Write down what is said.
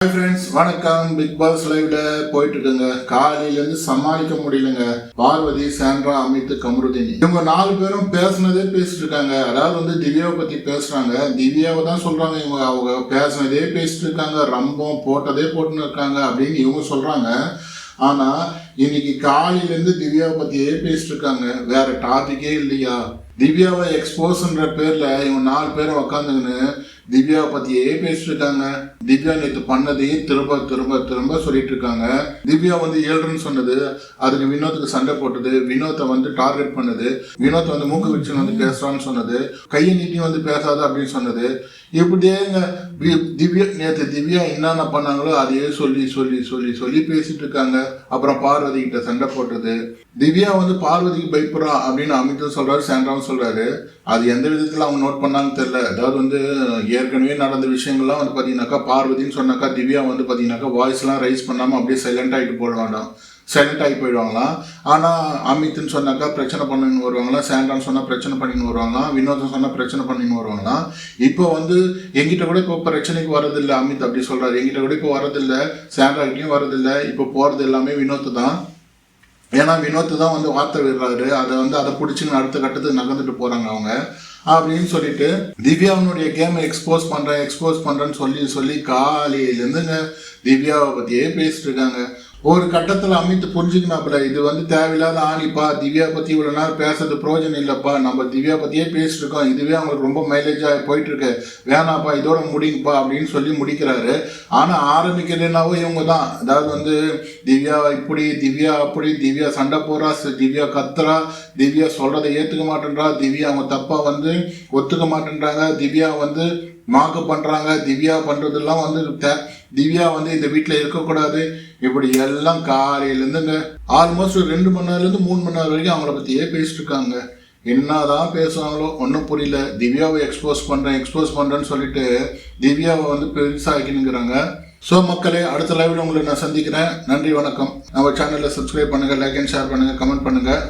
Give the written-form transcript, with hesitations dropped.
Hi friends, வணக்கம். Big pass லைவ்ல போயிட்டு இருக்குங்க. காலையிலேருந்து சமாளிக்க முடியலங்க. பார்வதி, சாண்ட்ரா, அமித், கமருதீன் இவங்க 4 பேரும் பேசுனதே பேசிட்டு இருக்காங்க. அதாவது திவ்யாவை பத்தி பேசுறாங்க. திவ்யாவை தான் சொல்றாங்க. இவங்க அவங்க பேசுனதே பேசிட்டு இருக்காங்க. ரம்பம் போட்டதே போட்டுன்னு இருக்காங்க அப்படின்னு இவங்க சொல்றாங்க. ஆனா இன்னைக்கு காலையிலேருந்து திவ்யாவை பத்தியே பேசிட்டு இருக்காங்க. வேற டாபிக்கே இல்லையா? திவ்யாவை எக்ஸ்போஸ்ன்ற பேர்ல இவங்க 4 பேரும் உக்காந்துங்கன்னு திவ்யாவை பத்தியே பேசிட்டு இருக்காங்க. திவ்யா நேற்று பண்ணதையே திரும்ப திரும்ப திரும்ப சொல்லிட்டு இருக்காங்க. திவ்யா ஏழ்றன்னு சொன்னது, அதுக்கு வினோத்துக்கு சண்டை போட்டது, வினோத்தை டார்கெட் பண்ணது, வினோத்தை மூக்கு விச்சு பேசுறான்னு சொன்னது, கையை நீட்டி பேசாத அப்படின்னு சொன்னது. இப்படியே திவ்யா நேற்று திவ்யா என்னென்ன பண்ணாங்களோ அதையே சொல்லி சொல்லி சொல்லி சொல்லி பேசிட்டு இருக்காங்க. அப்புறம் பார்வதி கிட்ட சண்டை போட்டது. திவ்யா பார்வதிக்கு பயப்படுறா அப்படின்னு அமித்தும் சொல்றாரு, சாண்ட்ராவும் சொல்றாரு. அது எந்த விதத்துல அவங்க நோட் பண்ணாங்கன்னு தெரியல. அதாவது ஏற்கனவே நடந்த விஷயங்கள்லாம் பாத்தீங்கன்னாக்கா, பார்வதின்னு சொன்னாக்கா திவ்யா பாத்தீங்கன்னாக்கா வாய்ஸ் எல்லாம் ரைஸ் பண்ணாம அப்படியே சைலண்ட் ஆகி போயிடுவாங்களாம். ஆனா அமித்னு சொன்னாக்கா பிரச்சனை பண்ணின்னு வருவாங்களாம், சாண்ட்ரான்னு சொன்னா பிரச்சனை பண்ணின்னு வருவாங்களாம், வினோதம் சொன்னா பிரச்சனை பண்ணின்னு வருவாங்களாம். இப்போ எங்கிட்ட கூட இப்போ பிரச்சனைக்கு வரதில்லை. அமித் அப்படி சொல்றாரு. எங்கிட்ட கூட இப்போ வரதில்லை, சாண்ட்ரா கிட்டையும் வரதில்லை. இப்போ போறது எல்லாமே வினோத்து தான். ஏன்னா வினோத்து தான் வார்த்தை விடுறாரு. அதை பிடிச்சின்னு அடுத்த கட்டத்துக்கு நகர்ந்துட்டு போறாங்க அவங்க அப்படின்னு சொல்லிட்டு திவ்யாவுடைய கேமை எக்ஸ்போஸ் பண்றேன்னு சொல்லி சொல்லி காலையிலேருந்துங்க திவ்யாவை பத்தியே பேசிட்டு இருக்காங்க. ஒரு கட்டத்துல அமித் புரிஞ்சுக்கணாப்புல, இது தேவையில்லாத ஆணிப்பா, திவ்யா பத்தி இவ்வளவு நேரம் பேசுறது பிரயோஜனம் இல்லப்பா, நம்ம திவ்யா பத்தியே பேசிட்டு இருக்கோம், இதுவே அவங்களுக்கு ரொம்ப மைலேஜா போயிட்டு இருக்கு, வேணாப்பா இதோட முடிங்கப்பா அப்படின்னு சொல்லி முடிக்கிறாரு. ஆனா ஆரம்பிக்கிறதுனாவோ இவங்க தான். அதாவது திவ்யா இப்படி, திவ்யா அப்படி, திவ்யா சண்டை போடுறா, திவ்யா கத்துறா, திவ்யா சொல்றதை ஏத்துக்க மாட்டேன்றா, திவ்யா அவங்க தப்பா ஒத்துக்க மாட்டேன்றாங்க, திவ்யா மாக்கு பண்றாங்க, திவ்யா பண்றதெல்லாம் திவ்யா இந்த வீட்டுல இருக்கக்கூடாது, இப்படி எல்லாம் காலையிலேருந்துங்க ஆல்மோஸ்ட் 2 மணி நேரம்லேருந்து 3 மணி நேரம் வரைக்கும் அவங்கள பத்தியே பேசிட்டு இருக்காங்க. என்னதான் பேசுவாங்களோ ஒன்றும் புரியல. திவ்யாவை எக்ஸ்போஸ் பண்றேன்னு சொல்லிட்டு திவ்யாவை பெருசாக்கினுங்கிறாங்க. ஸோ மக்களே, அடுத்த லைவ்ல உங்களை நான் சந்திக்கிறேன். நன்றி, வணக்கம். நம்ம சேனலை சப்ஸ்கிரைப் பண்ணுங்க, லைக் அண்ட் ஷேர் பண்ணுங்க, கமெண்ட் பண்ணுங்க.